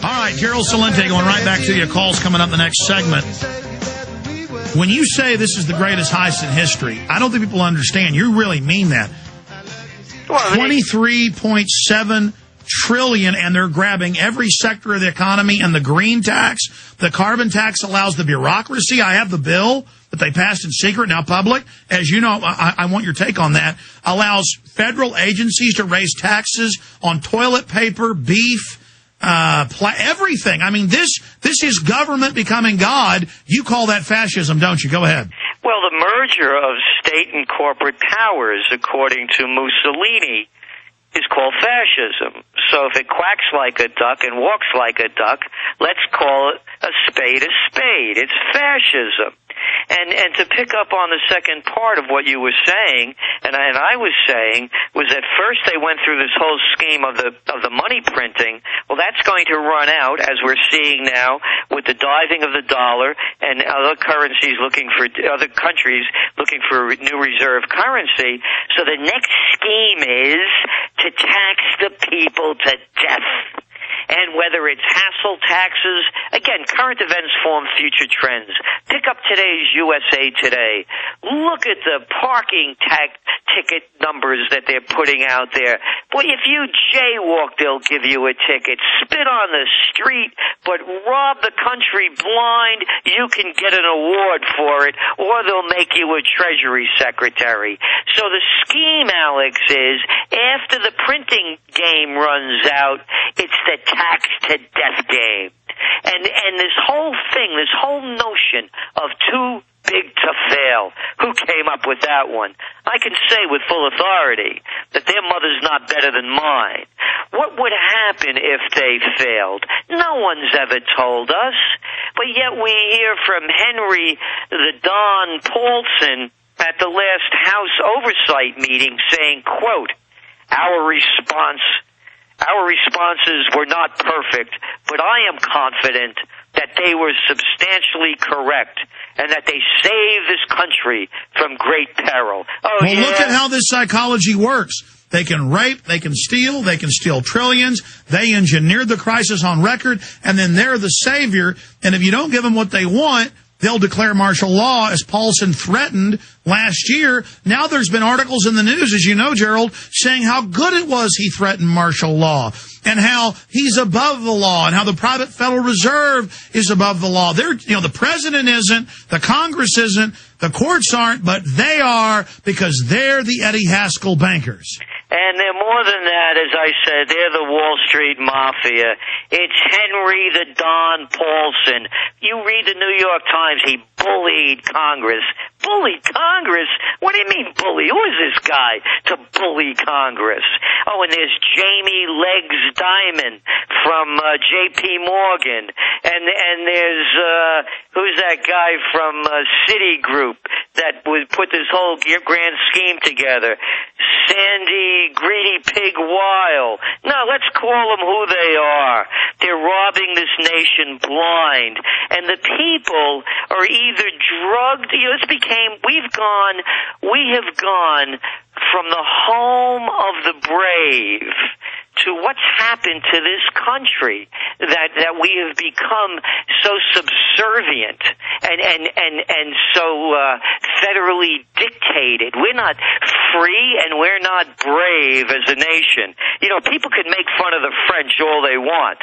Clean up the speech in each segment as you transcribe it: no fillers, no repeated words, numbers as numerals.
All right, Gerald Celente going right back to you. Calls coming up in the next segment. When you say this is the greatest heist in history, I don't think people understand. You really mean that. Well, 23.7 trillion, and they're grabbing every sector of the economy. And the green tax, the carbon tax allows the bureaucracy. I have the bill that they passed in secret, now public. As you know, I want your take on that. Allows federal agencies to raise taxes on toilet paper, beef, everything. I mean, this is government becoming God. You call that fascism, don't you? Go ahead. Well, the merger of state and corporate powers, according to Mussolini, is called fascism. So if it quacks like a duck and walks like a duck, let's call it a spade a spade. It's fascism. And to pick up on the second part of what you were saying, and I was saying, was that first they went through this whole scheme of the money printing. Well, that's going to run out, as we're seeing now, with the diving of the dollar and other countries looking for new reserve currency. So the next scheme is to tax the people to death. And whether it's hassle taxes, again, current events form future trends. Pick up today's USA Today. Look at the parking ticket numbers that they're putting out there. Boy, if you jaywalk, they'll give you a ticket. Spit on the street, but rob the country blind, you can get an award for it, or they'll make you a Treasury Secretary. So the scheme, Alex, is after the printing game runs out, it's the tax to death game. And this whole thing, this whole notion of too big to fail, who came up with that one? I can say with full authority that their mother's not better than mine. What would happen if they failed? No one's ever told us. But yet we hear from Henry the Don Paulson at the last House Oversight meeting saying, quote, Our responses were not perfect, but I am confident that they were substantially correct and that they saved this country from great peril. Look at how this psychology works. They can rape, they can steal trillions. They engineered the crisis on record, and then they're the savior. And if you don't give them what they want, they'll declare martial law, as Paulson threatened last year. Now there's been articles in the news, as you know, Gerald, saying how good it was he threatened martial law and how he's above the law and how the private Federal Reserve is above the law. The president isn't, the Congress isn't, the courts aren't, but they are, because they're the Eddie Haskell bankers. And they're more than that, as I said. They're the Wall Street Mafia. It's Henry the Don Paulson. You read the New York Times, he bullied Congress. Bullied Congress? What do you mean bully? Who is this guy to bully Congress? Oh, and there's Jamie Legs Diamond from J.P. Morgan. And there's, who's that guy from Citigroup that would put this whole grand scheme together? Sandy Greedy Pig Weil. No, let's call them who they are. They're robbing this nation blind. And the people are either drugged. We have gone from the home of the brave to what's happened to this country, that we have become so subservient and so federally dictated. We're not free and we're not brave as a nation. You know, people can make fun of the French all they want,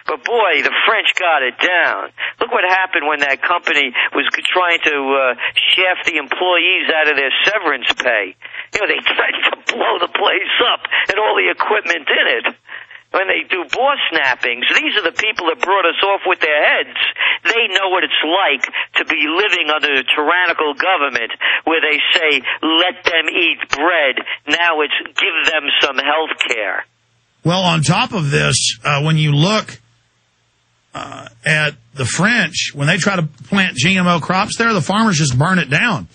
but boy, the French got it down. Look what happened when that company was trying to shaft the employees out of their severance pay. You know, they threatened to blow the place up and all the equipment in it. When they do boss snappings, these are the people that brought us off with their heads. They know what it's like to be living under a tyrannical government where they say, let them eat bread. Now it's give them some health care. Well, on top of this, when you look at the French, when they try to plant GMO crops there, the farmers just burn it down.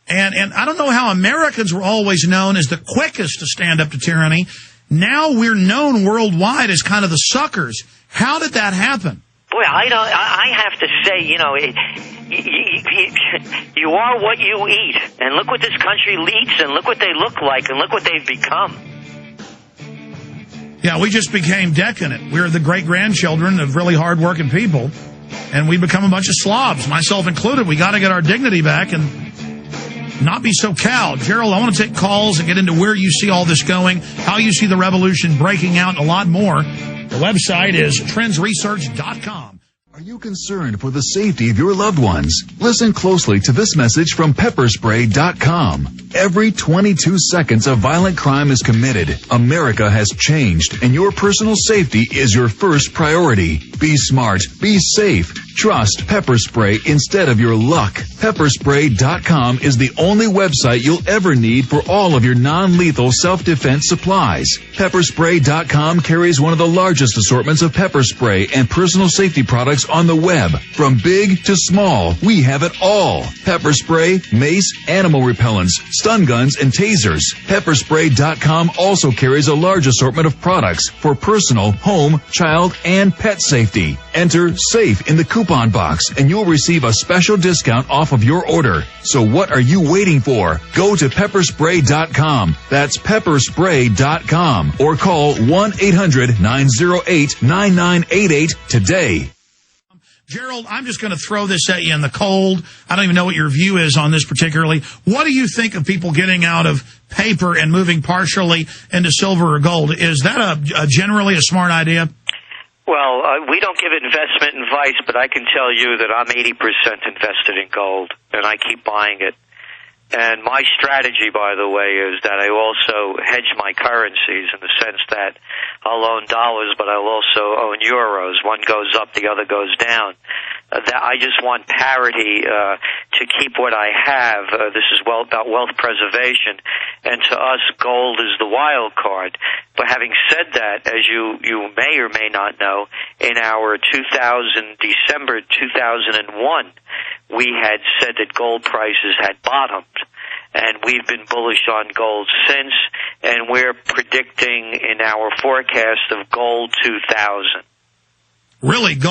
And I don't know how Americans were always known as the quickest to stand up to tyranny. Now we're known worldwide as kind of the suckers. How did that happen? Boy, I have to say, you know, you are what you eat. And look what this country eats, and look what they look like, and look what they've become. Yeah, we just became decadent. We're the great-grandchildren of really hard-working people, and we become a bunch of slobs, myself included. We got to get our dignity back and not be so cowed. Gerald, I want to take calls and get into where you see all this going, how you see the revolution breaking out, and a lot more. The website is trendsresearch.com. Are you concerned for the safety of your loved ones? Listen closely to this message from pepperspray.com. Every 22 seconds a violent crime is committed. America has changed, and your personal safety is your first priority. Be smart. Be safe. Trust pepper spray instead of your luck. Pepperspray.com is the only website you'll ever need for all of your non-lethal self-defense supplies. Pepperspray.com carries one of the largest assortments of pepper spray and personal safety products on the web. From big to small, we have it all. Pepper spray, mace, animal repellents, stun guns, and tasers. Pepperspray.com also carries a large assortment of products for personal, home, child, and pet safety. Enter SAFE in the coupon box and you'll receive a special discount off of your order. So what are you waiting for? Go to pepperspray.com. That's pepperspray.com or call 1-800-908-9988 today. Gerald, I'm just going to throw this at you in the cold. I don't even know what your view is on this particularly. What do you think of people getting out of paper and moving partially into silver or gold? Is that generally a smart idea? Well, we don't give investment advice, but I can tell you that I'm 80% invested in gold, and I keep buying it. And my strategy, by the way, is that I also hedge my currencies in the sense that I'll own dollars, but I'll also own euros. One goes up, the other goes down. I just want parity to keep what I have. This is about wealth preservation, and to us, gold is the wild card. But having said that, as you may or may not know, in our December 2001, we had said that gold prices had bottomed, and we've been bullish on gold since, and we're predicting in our forecast of gold 2000. Really? Do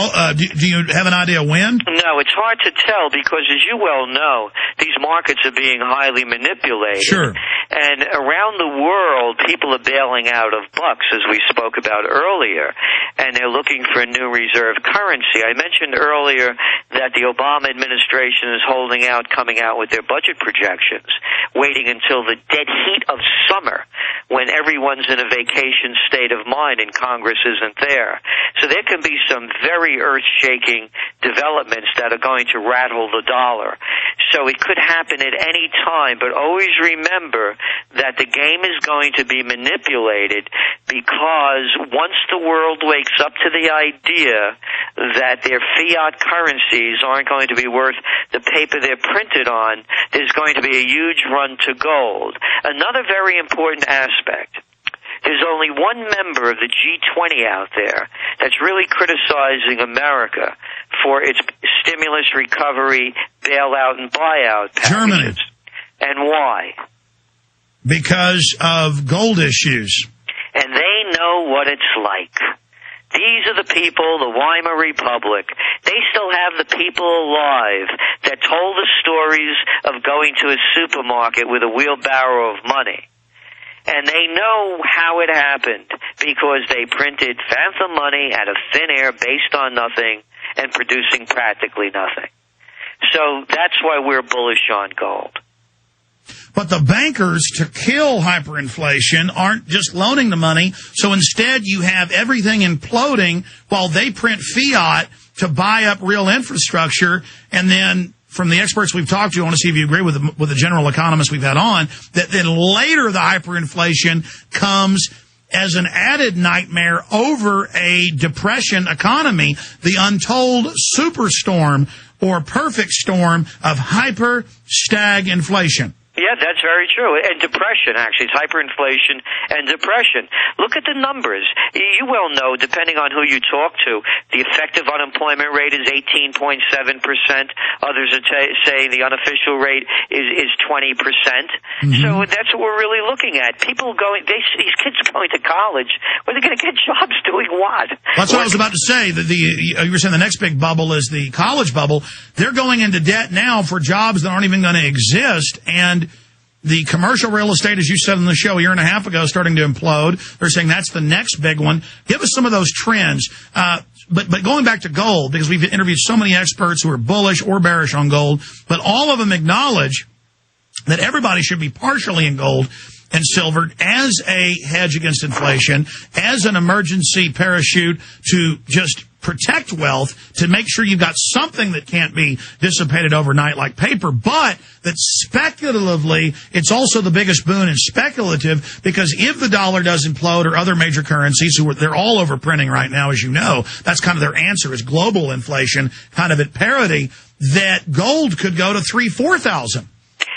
you have an idea when? No, it's hard to tell because, as you well know, these markets are being highly manipulated. Sure. And around the world, people are bailing out of bucks, as we spoke about earlier, and they're looking for a new reserve currency. I mentioned earlier that the Obama administration is holding out, coming out with their budget projections, waiting until the dead heat of summer when everyone's in a vacation state of mind and Congress isn't there. So there can be some very earth-shaking developments that are going to rattle the dollar. So it could happen at any time, but always remember that the game is going to be manipulated because once the world wakes up to the idea that their fiat currencies aren't going to be worth the paper they're printed on, there's going to be a huge run to gold. Another very important aspect. There's only one member of the G20 out there that's really criticizing America for its stimulus, recovery, bailout, and buyout packages. Germany. And why? Because of gold issues. And they know what it's like. These are the people, the Weimar Republic. They still have the people alive that told the stories of going to a supermarket with a wheelbarrow of money. And they know how it happened because they printed phantom money out of thin air based on nothing and producing practically nothing. So that's why we're bullish on gold. But the bankers, to kill hyperinflation, aren't just loaning the money. So instead you have everything imploding while they print fiat to buy up real infrastructure. And then from the experts we've talked to, I want to see if you agree with the general economists we've had on, that then later the hyperinflation comes as an added nightmare over a depression economy, the untold superstorm or perfect storm of hyper-stagflation. Yeah, that's very true. And depression, actually. It's hyperinflation and depression. Look at the numbers. You well know, depending on who you talk to, the effective unemployment rate is 18.7%. Others are saying the unofficial rate is 20%. Mm-hmm. So that's what we're really looking at. People going, these kids going to college, where they're going to get jobs doing what? That's what I was about to say. You were saying the next big bubble is the college bubble. They're going into debt now for jobs that aren't even going to exist. And The commercial real estate, as you said on the show a year and a half ago, starting to implode. They're saying that's the next big one. Give us some of those trends. But going back to gold, because we've interviewed so many experts who are bullish or bearish on gold, but all of them acknowledge that everybody should be partially in gold and silver as a hedge against inflation, as an emergency parachute to just protect wealth, to make sure you've got something that can't be dissipated overnight like paper, but that speculatively, it's also the biggest boon in speculative, because if the dollar does implode or other major currencies, they're all over printing right now, as you know, that's kind of their answer, is global inflation kind of at parity, that gold could go to 3,000-4,000.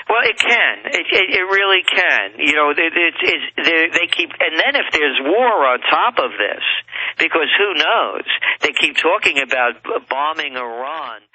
Well, it can. It really can. You know, they keep, and then if there's war on top of this, because who knows? They keep talking about bombing Iran.